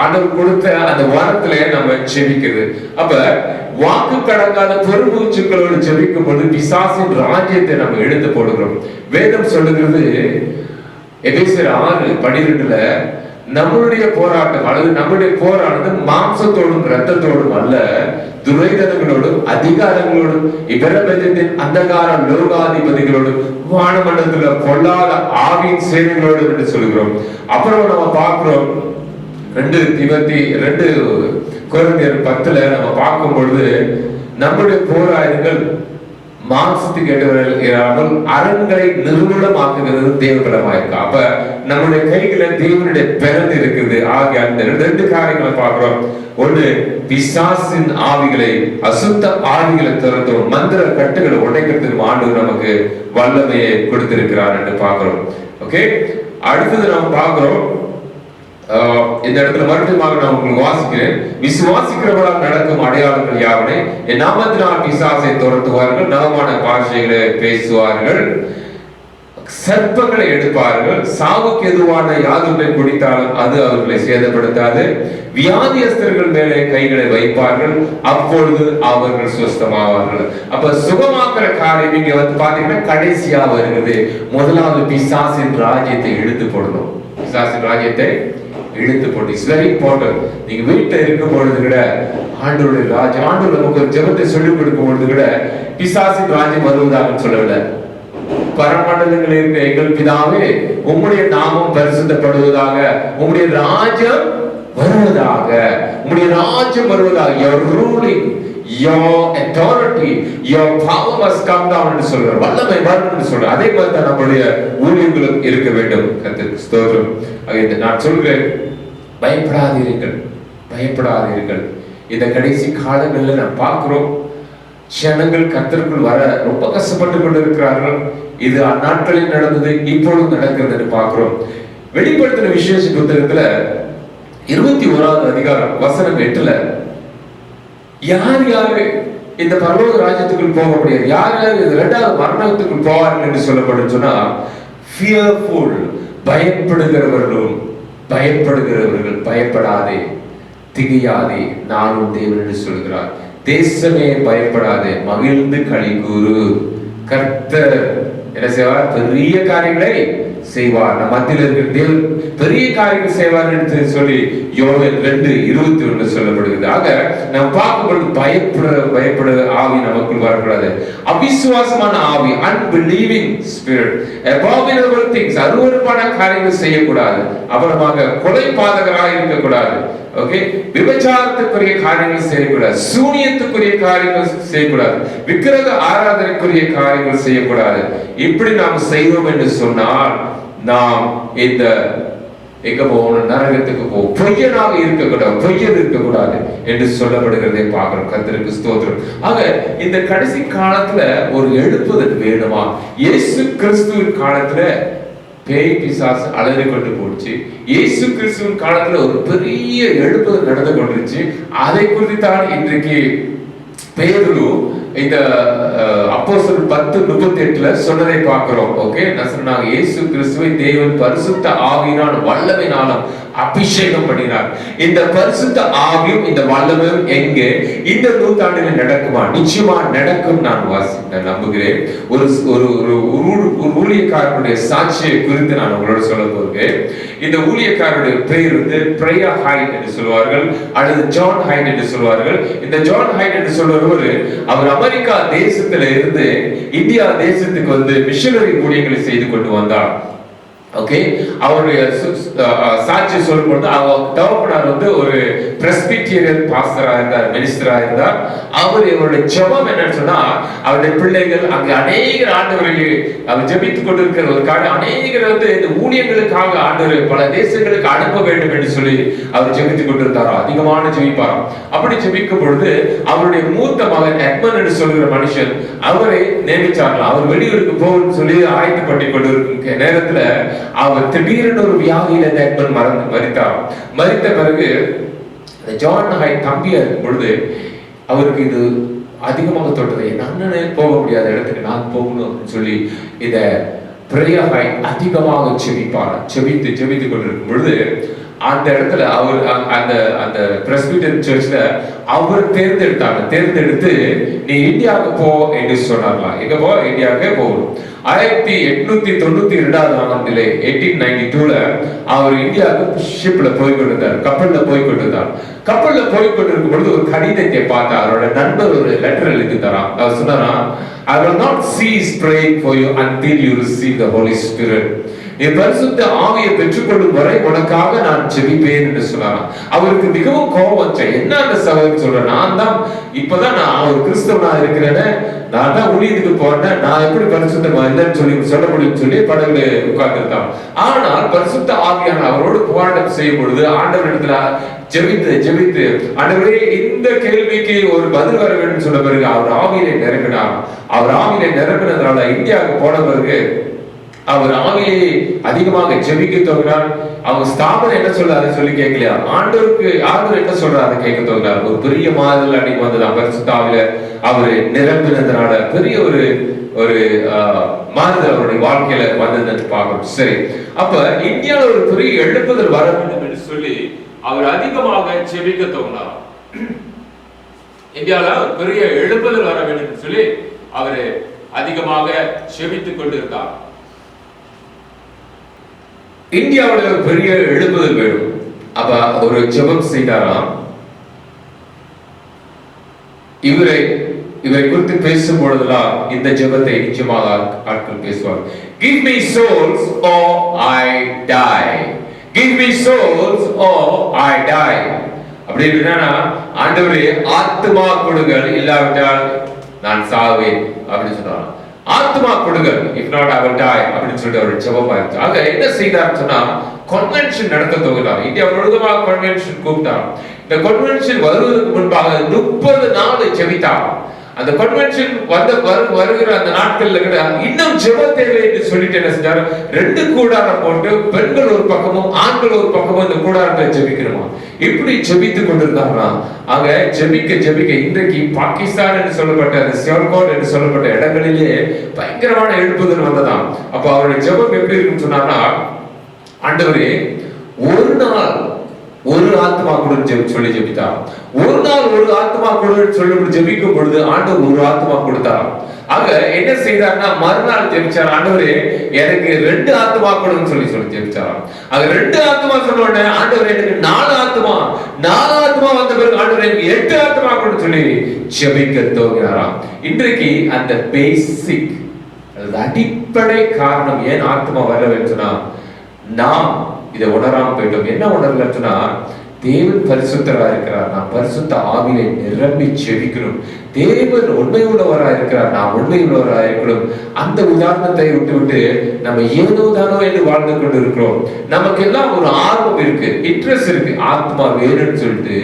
ஆண்டவர் கொடுத்த அந்த வாரத்துல நம்ம செபிக்கிறது. அப்ப வாக்கு கடங்காத பெருமூச்சுக்களோடு செபிக்கும் பொழுது பிசாசின் ராஜ்யத்தை நம்ம எடுத்து போடுகிறோம். வேதம் சொல்லுகிறது எபேசியர் 6:12 நம்மளுடைய போராட்டம் அல்லது நம்முடைய போரானது மாம்சத்தோடும் இரத்தத்தோடும் அல்ல, துரைதனங்களோடும் அதிகாரங்களோடும் இப்பிரபஞ்சத்தின் அந்தகார லோகாதிபதிகளோடும் வானமண்டலத்துல பொல்லாத ஆவியின் சேனைகளோடு என்று சொல்கிறோம். அப்புறம் நம்ம பார்க்கிறோம் 2 கொரிந்தியர் 10 நம்ம பார்க்கும் பொழுது நம்முடைய போராட்டங்கள் மாம்சத்துக்கு ஏற்றவர்கள் அரண்களை நிர்மூலமாக்குகிறது தேவபலமாயிருக்கு. அப்ப நம்முடைய கைகளை தேவனுடைய பிறந்து இருக்குது. ஆகிய அந்த 2 காரியங்களை பார்க்கிறோம். ஒன்று, பிசாசின் ஆவிகளை, அசுத்த ஆவிகளை திறந்தோம், மந்திர கட்டுகளை உடைக்கிறதுக்கு ஆண்டவர் நமக்கு வல்லமையை கொடுத்திருக்கிறார் என்று பார்க்கிறோம். ஓகே, அடுத்தது நாம் பார்க்கிறோம், இந்த இடத்துல மறுபடியும் நான் உங்களுக்கு வாசிக்கிறேன். விசுவாசிக்கிறவர்களால் நடக்கும் அடையாளங்கள் யாவனே, என் நாமத்தினால் பிசாசை துரத்துவார்கள், நவமான பாஷைகளை பேசுவார்கள், சர்ப்பங்களை எடுப்பார்கள், சாவுக்கு எதுவான யாதொன்றை குடித்தாலும் அது அவர்களை சேதப்படுத்தாது, வியாதியஸ்தர்கள் மேலே கைகளை வைப்பார்கள், அப்பொழுது அவர்கள் சுஸ்தமாவார்கள். அப்ப சுகமாக்குற காரியம் இங்க பாத்தீங்கன்னா கடைசியா வருகிறது. முதலாவது பிசாசின் ராஜ்யத்தை இழுத்து போடணும். பிசாசின் ராஜ்யத்தை இழுத்து போட்டு இட்ஸ் வெரி இம்பார்ட்டன்ட். நீங்க வீட்டுல இருக்கும் பொழுது கூட ஆண்டவருடைய ராஜ்யம், ஆண்டவர் நமக்கு ஒரு ஜெபத்தை சொல்லிக் கொடுக்கும் பொழுது கூட பிசாசின் ராஜ்யம் வருவதாக சொல்லவில்லை. பரமண்டலங்களில் இருக்க எங்கள் பிதாவே உம்முடைய நாமம் பரிசுத்தப்படுவதாக, உம்முடைய ராஜ்யம் வருவதாக, உம்முடைய ராஜ்யம் வருவதாக. Your ruling, your authority, your power must come down என்று சொல்றார். வல்லமை வரும் என்று சொல்றார். அதே மாதிரி தான் நம்முடைய ஊழியர்களும் இருக்க வேண்டும். கர்த்தருக்கு ஸ்தோத்திரம். நான் சொல்கிறேன், பயப்படாதீர்கள், பயப்படாதீர்கள். இந்த கடைசி காலங்கள்ல நாம் பார்க்கிறோம், ஜனங்கள் கர்த்தருக்குள் வர ரொம்ப கஷ்டப்பட்டு கொண்டிருக்கிறார்கள். இது அந்நாட்களில் நடந்தது, இப்பொழுது நடக்கிறது என்று பார்க்கிறோம். வெளிப்படுத்தின விசேஷ புத்தகத்துல 21வது அதிகாரம் வசனம் 8ல யார் யாரு இந்த பரலோக ராஜ்யத்துக்குள் போக முடியாது, யார் யார் இந்த 2வது மரணத்துக்குள் போவார்கள் என்று சொல்லப்படும் சொன்னா, fearful, பயப்படுகிறவர்கள் பயப்படாதே, திகையாதே, நானும் தேவன் என்று சொல்கிறார். தேசமே பயப்படாதே, மகிழ்ந்து களி கூறு. கர்த்தர் என்ன செய்வார்? பெரிய காரியங்களை செய்வார். நம் மத்தியில் இருக்கிற தேவன் பெரிய காரியங்கள் செய்வார் என்று சொல்லி யோவேல் 2:21 சொல்லப்படுகிறது. ஆக நாம் பார்க்கும்போது பயப்பட ஆவி நமக்குள் வரக்கூடாது. அவிசுவாசமான ஆவி, அன்பிலீவிங் ஸ்பிரிட், abominable things, அருவருப்பான காரியங்கள் செய்யக்கூடாது. அப்புறமாக கொலை பாதகராக இருக்கக்கூடாது. ஓகே, விபச்சாரத்துக்குரிய காரியங்கள் செய்யக்கூடாது, சூனியத்துக்குரிய காரியங்கள் செய்யக்கூடாது, விக்கிரக ஆராதனைக்குரிய காரியங்கள் செய்யக்கூடாது. இப்படி நாம் செய்வோம் என்று சொன்னால் நாம் இந்த எங்க போகணும்? நரகத்துக்கு போவோம். பொய்யனாக இருக்கக்கூடாது என்று சொல்லப்படுகிறதை பார்க்கிறோம். கர்த்தருக்கு ஸ்தோத்திரம். ஆக இந்த கடைசி காலத்துல ஒரு எழுப்புதல் வேணுமா? இயேசு கிறிஸ்துவின் காலத்துல பேய் பிசாசு அலறி கொண்டு போச்சு. இயேசு கிறிஸ்துவின் காலத்துல ஒரு பெரிய எழுப்புதல் நடந்து கொண்டிருச்சு. அதை குறித்தான் இன்றைக்கு பேதுரு இந்த அப்போஸ்தலர் 10:38 சொன்னதை பார்க்கிறோம். ஓகே, நசரேயனாகிய இயேசு கிறிஸ்துவை தேவன் பரிசுத்த ஆவியினால் வல்லமையினாலும் அபிஷேகம் பண்ணினார். இந்த பரிசுத்த ஆவியும் இந்த வல்லமையும் எங்கே இந்த நூற்றாண்டில் நடக்குமா? நிச்சயமா நடக்கும். நான் நம்புகிறேன். ஒரு ஊழியக்காரனுடைய சாட்சியை குறித்து நான் உங்களோட சொல்ல போகிறேன். இந்த ஊழியக்காரனுடைய பெயர் பிரையா ஹைட் என்று சொல்வார்கள், அல்லது ஜான் ஹைட் என்று சொல்வார்கள். இந்த ஜான் ஹைட் என்று சொல்றவர் அவர் அமெரிக்கா தேசத்துல இருந்து இந்தியா தேசத்துக்கு மிஷனரி ஊழியங்களை செய்து கொண்டு வந்தார். ஓகே, அவருடைய சாட்சி சொல்லும்போது அவர் தகப்பனார் ஒரு பிரெஸ்பிட்டீரியன் பாஸ்டரா இருந்தார், மினிஸ்டரா இருந்தார். அவருடைய ஜெபம் என்னன்னு சொன்னா, அவருடைய பிள்ளைகள் அங்கே அநேக ஆண்டவர்களை அவர் ஜெபித்துக் கொண்டிருக்கிற ஒரு காலம், அநேகர் இந்த ஊழியங்களுக்காக ஆண்டவர் பல தேசங்களுக்கு அனுப்ப வேண்டும் என்று சொல்லி அவர் ஜெபித்துக் கொண்டிருந்தாரோ, அதிகமான ஜெபிப்பாராம். அப்படி ஜெபிக்கும் பொழுது அவருடைய மூத்த மகன் எட்மன் என்று சொல்கிற மனுஷன் அவரை நியமிச்சார்களாம். அவர் வெளியூருக்கு போகணும்னு சொல்லி ஆயத்தப்பட்டு கொண்டிருக்கும் நேரத்துல அவர் திடீரென ஒரு வியாதியில மரித்தார். மரித்த பிறகு ஜான் ஹைட் தம்பியா இருக்கும் பொழுது அவருக்கு இது அதிகமாக தொட்டது. என் அண்ணனே போக முடியாத இடத்துக்கு நான் போகணும் அப்படின்னு சொல்லி இத பிரையா ஹைட் அதிகமாக செபித்து கொண்டிருக்கும் பொழுது அந்த இடத்துல அவர் அந்த பிரெஸ்பிட்டரியன் சர்ச்ல அவர் தேர்ந்தெடுத்து நீ இந்தியாவுக்கு போ என்று சொன்னார்களா. எங்க போ? இந்தியாவுக்கு போகணும். 1892 ஆண்டிலே 1892ல அவர் இந்தியாவுக்கு ஷிப்ல போய்கொண்டிருந்தார், கப்பல்ல போய்கொண்டிருந்தார். கப்பல்ல போய்கொண்டிருக்கும் பொழுது ஒரு கடிதத்தை பார்த்து அவரோட நண்பர் ஒரு லெட்டர் எழுதி தரான். அவர் சொன்னாரா, I will not cease praying for you until you receive the Holy Spirit. நீ பரிசுத்த ஆவியை பெற்றுக்கொள்ளும் வரை உனக்காக நான் ஜெபிப்பேன் என்று சொன்னாராம். அவருக்கு மிகவும் கோபம் வந்துச்சு. என்ன அந்த சகோதரன் சொல்றேன், இப்பதான் நான் ஒரு கிறிஸ்தவனா இருக்கிறேன்னு, நான் தான் ஊழியத்துக்கு போறேன், நான் எப்படி பரிசுத்தமா இல்லைன்னு சொல்ல முடியும்னு சொல்லி படகுல உட்கார்ந்துருந்தான். ஆனால் பரிசுத்த ஆவியான அவரோடு போராட்டம் செய்யும் பொழுது ஆண்டவரிடத்துல ஜெபித்து ஆண்டவரே இந்த கேள்விக்கு ஒரு பதில் வர வேண்டும் சொன்ன பிறகு அவர் ஆவியிலே நிரம்பினார். அவர் ஆவியிலே நிரம்பினதுனால இந்தியாவுக்கு போன பிறகு அவர் ஆவியை அதிகமாக ஜெபிக்க துவங்கினார். அவங்க ஸ்தாபனம் என்ன சொல்ல அதை சொல்லி கேட்கலையா, ஆண்டவர் என்ன சொல்றாரு அதை கேட்க துவங்கினார். ஒரு பெரிய மாறுதல் அன்னைக்கு வந்தது. பரிசுத்த ஆவியில அவரு நிரம்பினதுனால பெரிய ஒரு மாறுதல் அவருடைய வாழ்க்கையில வந்ததுன்னு பார்க்கணும். சரி, அப்ப இந்தியாவில் ஒரு பெரிய எழுப்புதல் வர வேண்டும் என்று சொல்லி அவர் அதிகமாக ஜெபிக்க துவங்கினார். இந்தியாவில் ஒரு பெரிய எழுப்புதல் வர வேண்டும் என்று சொல்லி அவரு அதிகமாக ஜெபித்துக் கொண்டிருந்தார். இந்தியாவில் ஒரு பெரிய எழுப்புதல் வேணும். அப்ப ஒரு ஜெபம் செய்தாராம். இவரை குறித்து பேசும் பொழுதெல்லாம் இந்த ஜெபத்தை நிச்சயமாக ஆட்கள் பேசுவார். Give me souls or I die. Give me souls or I die. அப்படின்னா ஆண்டவரே ஆத்மா கொடுங்கள், இல்லாவிட்டால் நான் சாவேன் அப்படின்னு சொன்னார். ஆத்மா கொடுங்கள், if not I will die அப்படின்னு சொல்லிட்டு அவர் ஜெபம் ஆயிடுச்சு. ஆக என்ன செய்தார் சொன்னா, கன்வென்ஷன் நடத்த துவங்கினார். இந்தியா முழுவதுமாக கன்வென்ஷன் கூப்பிட்டார். இந்த கன்வென்ஷன் வருவதற்கு முன்பாக 30 நாள் ஜெபித்தார். அந்த கன்வென்ஷன் வருகிற அந்த நாட்கள்ல கூட இன்னும் ஜெப தேவை என்று சொல்லிட்டு என்ன செஞ்சாரு, 2 கூடாரம் போட்டு பெண்கள் ஒரு பக்கமும் ஆண்கள் ஒரு பக்கமும் இந்த கூடாரத்தை ஜெபிக்கணுமா, இப்படி ஜெபித்து கொண்டிருந்தாங்கன்னா அங்க ஜெபிக்க இன்றைக்கு பாகிஸ்தான் என்று சொல்லப்பட்ட அந்த சிவர்கோட் என்று சொல்லப்பட்ட இடங்களிலே பயங்கரமான எழுப்புதல் வந்ததாம். அப்ப அவருடைய ஜெபம் எப்படி இருக்குன்னு சொன்னாங்கன்னா, ஆண்டவரே ஒரு நாள் ஒரு ஆத்மா கூட சொல்லி ஜெபித்தார். ஒரு நாள் ஒரு ஆத்மா கூட சொல்லி ஜெபிக்கும் பொழுது ஆண்டவர் ஒரு ஆத்மா கொடுத்தார். ஆக என்ன செய்தார்னா, மறுநாள் ஜெபிச்சார், ஆண்டவரே எனக்கு 2 ஆத்மா கொடுன்னு சொல்லி ஜெபிச்சார். அது 2 ஆத்மா சொன்ன உடனே ஆண்டவர் எனக்கு 4 ஆத்மா வந்த பிறகு ஆண்டவர் எனக்கு 8 ஆத்மா கொடுன்னு சொல்லி ஜெபிக்க துவங்கினாராம். இன்றைக்கு அந்த பேசிக் அடிப்படை காரணம் ஏன் ஆத்மா வரலன்னு சொன்னா, நாம் இதை உணராம போயிட்டோம். என்ன உணரலன்னு சொன்னா, தேவன் பரிசுத்தரா இருக்கிறார், நாம் பரிசுத்த ஆவியை நிரம்பி செபிக்கணும். தேவன் உண்மை உள்ளவரா இருக்கிறார், நாம் உண்மை உள்ளவரா இருக்கணும். அந்த உதாரணத்தை விட்டு நம்ம ஏனோ தானோ என்று வாழ்ந்து கொண்டு இருக்கிறோம். நமக்கு எல்லாம் ஒரு ஆர்வம் இருக்கு, இன்ட்ரெஸ்ட் இருக்கு, ஆத்மா வேணும்னு சொல்லிட்டு.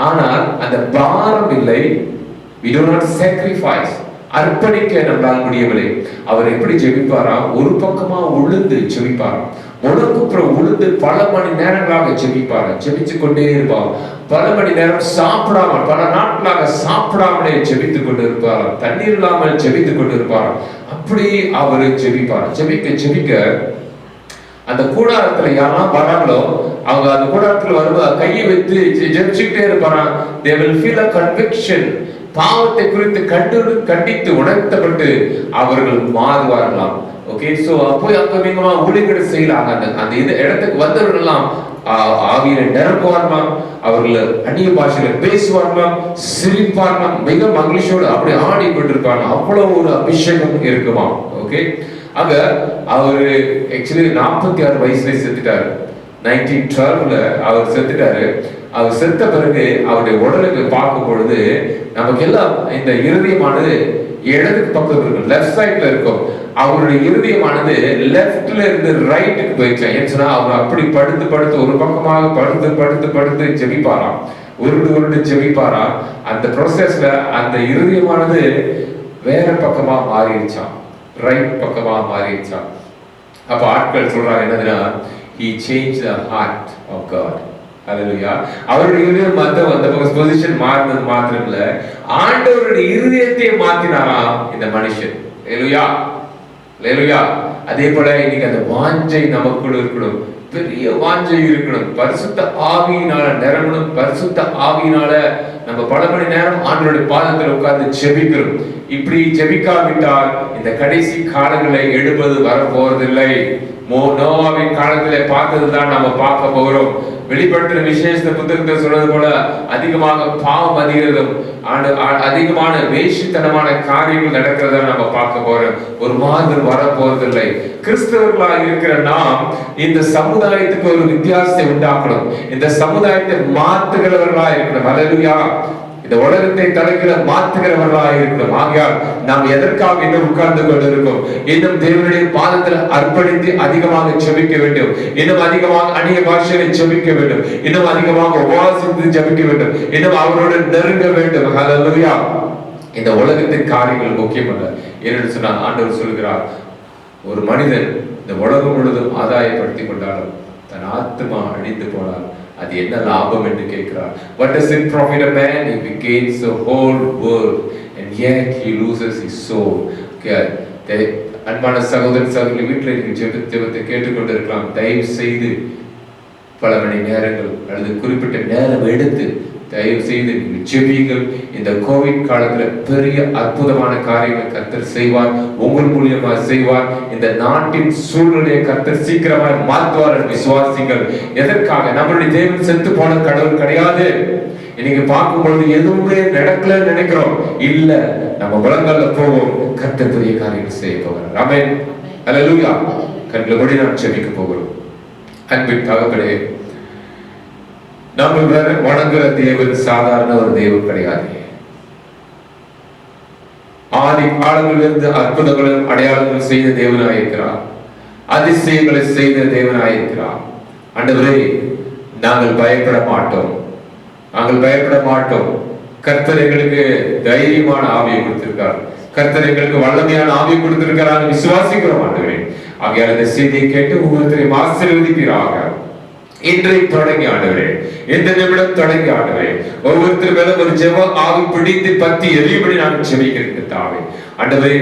ஆனால் அந்த பாரம் இல்லை. we do not sacrifice, அர்ப்பணிக்க நம்மளால் முடியவில்லை. அவர் எப்படி ஜெபிப்பாரா, ஒரு பக்கமா உளுந்து ஜெபிப்பாராம், முழக்குப்புறம் உளுந்து பல மணி நேரங்களாக ஜெபிப்பார், ஜெபிச்சு கொண்டே இருப்பார். பல மணி நேரம் சாப்பிடாமல், பல நாட்களாக சாப்பிடாமலே ஜெபித்துக் கொண்டு இருப்பார், தண்ணீர் இல்லாமல் ஜெபித்துக் கொண்டு இருப்பார். அப்படி அவரு ஜெபிப்பார். ஜெபிக்க அந்த கூடாரத்துல யாரெல்லாம் வராங்களோ அவங்க அந்த கூடாரத்துல வரும்போது கையை வைத்து ஜெபிச்சுக்கிட்டே இருப்பாராம். they will feel a conviction, பாவத்தை குறித்து கண்டித்து உணர்த்தப்பட்டு அவர்கள் மாறுவார்களாம். ஓகே, சோ அப்போ அங்கமிங்கமா ஊழியர்கள் செய்யலாம். அந்த இடத்துக்கு வந்தவர்கள்லாம் ஆவியில நிரப்புவார்களாம், அவர்கள் அந்நிய பாஷையில பேசுவார்களாம், சிரிப்பார்களாம், மிக மகிழ்ச்சியோடு அப்படி ஆடி கொண்டிருப்பாங்க. அவ்வளவு ஒரு அபிஷேகம் இருக்குமா. ஓகே, அங்க அவரு ஆக்சுவலி 46 வயசுல செத்துட்டாரு. 1912 அவர் செத்துட்டாரு. அவர் செத்த பிறகு அவருடைய உடலுக்கு பார்க்கும் பொழுது நமக்கு எல்லாம் இந்த இருதயமானது இடதுக்கு பக்கம் இருக்கும், லெஃப்ட் சைட்ல இருக்கும். அவருடைய இருதயமானது லெஃப்ட்ல இருந்து ரைட்டுக்கு போயிடுச்சு. ஏன்னு சொன்னா அவர் அப்படி படுத்து ஒரு பக்கமாக படுத்து ஜெபிப்பாராம், உருண்டு ஜெபிப்பாராம். அந்த ப்ரோசஸ்ல அந்த இருதயமானது வேற பக்கமா மாறிடுச்சான், ரைட் பக்கமா மாறிடுச்சான். அப்ப ஆட்கள் சொல்றாங்க என்னதுன்னா, he changed the heart of God. ஹalleluya. அவருடைய இருதயம் அந்த பொசிஷன் மாறினது மாத்திரம் இல்ல, ஆண்டவருடைய இருதயத்தை மாத்தினாராம் இந்த மனுஷன். ஹalleluya, ஹalleluya. அதே போல இன்னைக்கு அந்த வாஞ்சை நமக்குள்ள இருக்கணும், பெரிய வாஞ்சை இருக்கணும். பரிசுத்த ஆவியினால நிரம்பணும். பரிசுத்த ஆவியினால நம்ம பல மணி நேரம் ஆண்டவருடைய பாதத்தில் உட்கார்ந்து ஜெபிக்கிறோம். இப்படி ஜெபிக்காவிட்டால் இந்த கடைசி காலங்களை எழுப்பது வர போறதில்லை. நோவாவின் காலத்திலே பார்த்ததுதான் நாம பார்க்க போகிறோம். வெளிப்படுத்தின விசேஷ புத்தகத்தை சொல்றது போல அதிகமாக பாவம் அதிகரிக்கும், அதிகமான வேஷித்தனமான காரியங்கள் நடக்கிறத நம்ம பார்க்க போறோம். ஒரு மாதிரி வர போறதில்லை. கிறிஸ்தவர்களாக இருக்கிற நாம் இந்த சமுதாயத்துக்கு ஒரு வித்தியாசத்தை உண்டாக்கணும். இந்த சமுதாயத்தை மாற்றுகிறவர்களா இருக்கணும். ஹல்லேலூயா. இந்த உலகத்தை தலைக்கிற மாற்றுகிறவர்களாக இருக்கணும். ஆகையால் நாம் எதற்காக இன்னும் உட்கார்ந்து கொண்டிருக்கோம்? இன்னும் தேவனுடைய பாதத்தில் அர்ப்பணித்து அதிகமாக ஜெபிக்க வேண்டும். இன்னும் அதிகமாக அந்நிய பாஷையை ஜெபிக்க வேண்டும். இன்னும் அதிகமாக உபவாசித்து ஜெபிக்க வேண்டும். இன்னும் அவரோடு நெருங்க வேண்டும். ஹல்லேலூயா. இந்த உலகத்தின் காரியங்கள் முக்கியமல்ல. ஏனென்று சொன்னால் ஆண்டவர் சொல்கிறார், ஒரு மனிதன் இந்த உலகம் முழுவதும் ஆதாயப்படுத்திக் கொண்டாலும் தன் ஆத்மா அழிந்து போனால் அது என்ன லாபம் என்று கேட்கிறார். What does it profit a man if he gains the whole world and yet he loses his soul? அன்பான சகோதர சகோதரி, வீட்டில் ஜெபத்தை கேட்டுக்கொண்டிருக்கலாம். தயவு செய்து பல மணி நேரங்கள் அல்லது குறிப்பிட்ட நேரம் எடுத்து தயவு செய்து ஜெபியுங்கள். இந்த கோவிட் காலத்துல பெரிய அற்புதமான காரியங்களை கர்த்தர் செய்வார், உங்கள் மூலியமா செய்வார். இந்த நாட்டின் சூழ்நிலையை கர்த்தர் சீக்கிரமாக மாற்றுவார். விசுவாசிங்கள். எதற்காக? நம்மளுடைய தேவன் செத்து போன கடவுள் கிடையாது. இன்னைக்கு பார்க்கும் பொழுது எதுவுமே நடக்கலன்னு நினைக்கிறோம். இல்ல, நம்ம உலகங்கள்ல போவோம், கர்த்தர் பெரிய காரியங்கள் செய்ய போகிறார். ஆமென், ஹல்லேலூயா. கண்களோடு நாம் ஜெபிக்க போகிறோம். அன்பின் தகப்பனே, நம்ம வணங்குற தேவன் சாதாரண ஒரு தேவன் கிடையாது. ஆதி காலங்களிலிருந்து அற்புதங்களும் அடையாளங்களும் செய்த தேவனாயிருக்கிறார். அதிசயங்களை செய்த தேவனாயிருக்கிறார். ஆண்டவரே, நாங்கள் பயப்பட மாட்டோம், நாங்கள் பயப்பட மாட்டோம். கர்த்தர் எங்களுக்கு தைரியமான ஆவியை கொடுத்திருக்கார், கர்த்தர் எங்களுக்கு வல்லமையான ஆவியை கொடுத்திருக்கிறார், விசுவாசிக்கிறோம் ஆண்டவரே. ஆகையால் இந்த செய்தியை கேட்டு ஒவ்வொருத்தரையும் ஆசீர்வதிப்பீராக. இன்றை தொடங்கி ஆண்டவரே, இந்த நிமிடம் தொடங்கி ஆண்டவரே, ஒவ்வொருத்தர் மேல ஒரு ஜெப ஆவி பிடித்து பத்தி எரியும்படி நான் ஜெபிக்கிறேன் தாவே. ஆண்டவரே,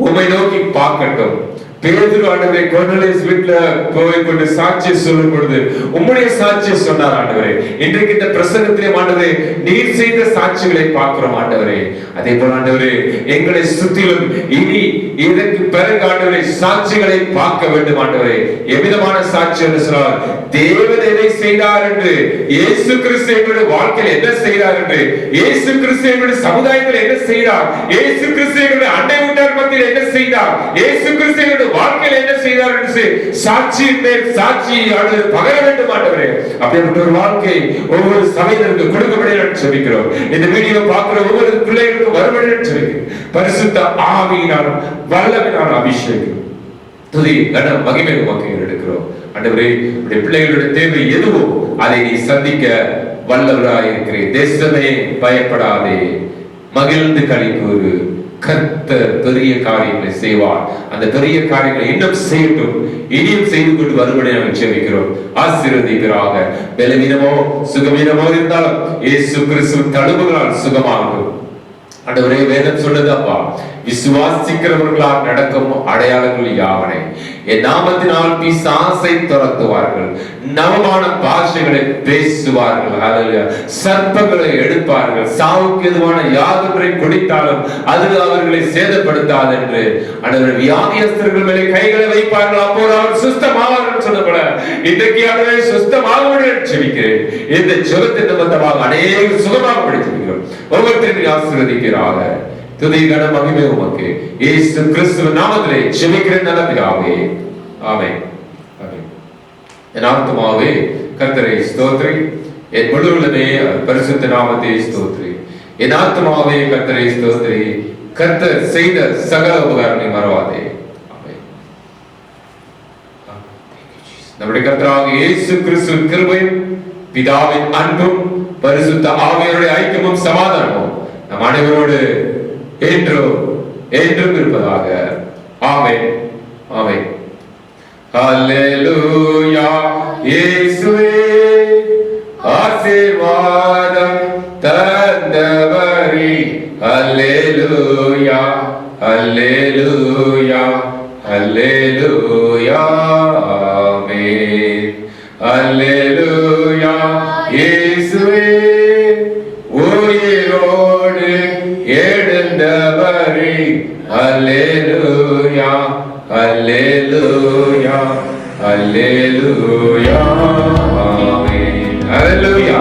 உம்மை நோக்கி பார்க்கட்டும். பேதுரு ஆண்டவரே கொர்நேலியுஸ் வீட்டுல போய் கொண்டு சாட்சியை சொல்லும் பொழுது உம்முடைய சாட்சியை சொன்னார் ஆண்டவரே. இன்றைக்கு இந்த பிரசங்கத்திலே ஆண்டவரே நீர் செய்த சாட்சிகளை பார்க்கிறோம் ஆண்டவரே. அதே போல ஆண்டவரே, எங்களை சுற்றிலும் இனி இதற்கு பிறகு ஆண்டவரே சாட்சிகளை பார்க்க வேண்டும் ஆண்டவரே. எவ்விதமான சாட்சி என்று சொன்னால், தேவன் எதை செய்தார் என்று, இயேசு கிறிஸ்து எங்களுடைய வாழ்க்கையில் என்ன செய்தார் என்று, இயேசு கிறிஸ்து எங்களுடைய சமுதாயத்தில் என்ன செய்தார், இயேசு கிறிஸ்து எங்களுடைய அண்டை வீட்டார் மத்தியில் என்ன செய்தார், இயேசு கிறிஸ்து எங்களுடைய வாழ்க்கையில் என்ன செய்தார் என்று சாட்சியின் மேல் சாட்சி பகர வேண்டும் ஆண்டவரே. அப்படிப்பட்ட ஒரு வாழ்க்கை ஒவ்வொரு சபையினருக்கு கொடுக்கப்பட ஜெபிக்கிறோம். இந்த வீடியோ பார்க்கிற ஒவ்வொரு பிள்ளைகளுக்கும் வரும்படி ஜெபிக்கிறோம். பரிசுத்த ஆவியினாலும் வல்லமையினாலும் அபிஷேகம், துதி, கன, மகிமை உமக்கு எடுக்கிறோம் ஆண்டவரே. உடைய பிள்ளைகளுடைய தேவை எதுவோ அதை நீ சந்திக்க வல்லவராய் இருக்கிறேன். தேசமே பயப்படாதே, மகிழ்ந்து களி கூறு. கர்த்தர் பெரிய காரியங்களை செய்வார். அந்த பெரிய காரியங்களை இன்னும் செய்யட்டும், இனியும் செய்து கொண்டு வரும்படி நாங்கள் ஜெபிக்கிறோம். ஆசீர்வதிப்பீராக. பலவீனமோ சுகவீனமோ இருந்தாலும் இயேசு கிறிஸ்து தழும்புகளால் சுகமாகும் ஆண்டவரே. வேதம் சொல்லுது அப்பா, விசுவாசிக்கிறவர்களால் நடக்கும் அடையாளங்கள் யாவனை, என் நாமத்தினால் பிசாசை துரத்துவார்கள், நவமான பாஷைகளை பேசுவார்கள், சர்ப்பங்களை எடுப்பார்கள், சாவுக்கு எதுவான யாதொன்றை குடித்தாலும் அது அவர்களை சேதப்படுத்தாது என்று. ஆண்டவரே, வியாதியஸ்தர்கள் மேலே கைகளை வைப்பார்கள், அப்போது அவர் சுஸ்தமாவார்கள் சொன்னபோல இன்றைக்கு ஆண்டவரே சுஸ்தமாகும்படி ஜெபிக்கிறேன். இந்த ஜெபத்தின் நிமித்தமாக அநேக சுகமாகும்படி ஜெபிக்கிறோம். ஒவ்வொருத்தரையும் ஆசீர்வதிக்கிறாக. துதி, கன, மகிமை உமக்கு இயேசு கிறிஸ்துவின் நாமத்திலே ஜெபிக்கிறேன் நல்ல பிதாவே. ஆமென். ஆமென். என் ஆத்துமாவே கர்த்தரை ஸ்தோத்திரி, என் முழு உள்ளமே பரிசுத்த நாமத்தை ஸ்தோத்திரி. என் ஆத்துமாவே கர்த்தரை ஸ்தோத்திரி, கர்த்தர் செய்த சகல உபகாரங்களை மறவாதே. ஆமென். நம்முடைய கர்த்தராகிய இயேசு கிறிஸ்துவின் கிருபையும் பிதாவின் அன்பும் பரிசுத்த ஆவியாருடைய ஐக்கியமும் சமாதானமும் நம் அனைவரோடு என்றும் இருப்பதாக. ஆமென். ஆமென். ஹல்லேலூயா. இயேசுவே ஆசீர்வாதம் தந்தவரே. ஹல்லேலூயா, ஹல்லேலூயா, ஹல்லேலூயா. ஆமென். ஹல்லேலூயா. இயேசுவே உயிரோடு எழுந்தவரே. ஹல்லேலூயா, ஹல்லேலூயா, ஹல்லேலூயா. ஆமென். ஹல்லேலூயா,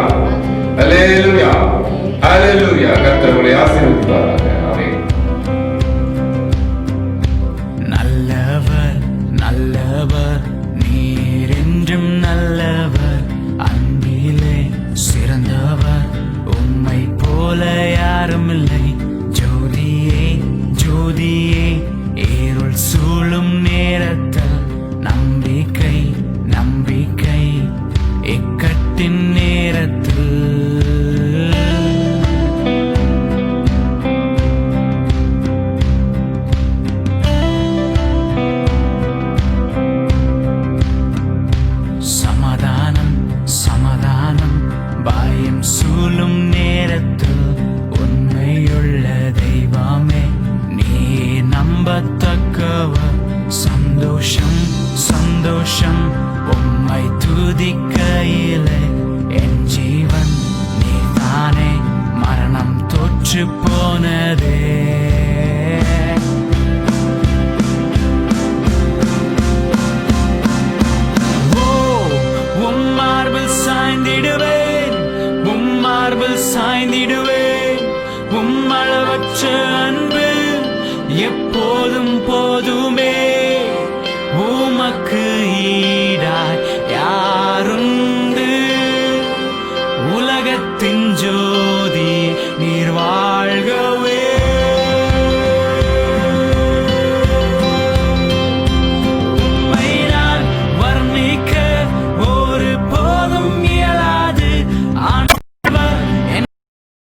ஹல்லேலூயா, ஹல்லேலூயா. கர்த்தர் உங்களை ஆசீர்வதிப்பாராக. ஆமென். நல்லவர், நல்லவர், நீர் என்றும் நல்லவர், அன்பிலே சிறந்தவர், உம்மை போல யாரும் இல்லை. ஜோதியே, ஜோதியே, இருள் சூழும் நேரத்தில் நம்பிக்கை, நம்பிக்கை, இக்கட்டின் நேரத்தில் சமாதானம், சமாதானம், பயம் சூழும் நேரத்தில் உண்மையுள்ள தெய்வமே நீ நம்பத்தக்கவர். சந்தோஷம், சந்தோஷம், உம்மை துதிக்கையிலே என் ஜீவன் நீதானே. மரணம் தோற்று போனதே. சாய்ந்திடுவேன், உம் மார்பில் சாய்ந்திடுவேன். உம் அளவற்ற அன்பு எப்போதும் போதுமே.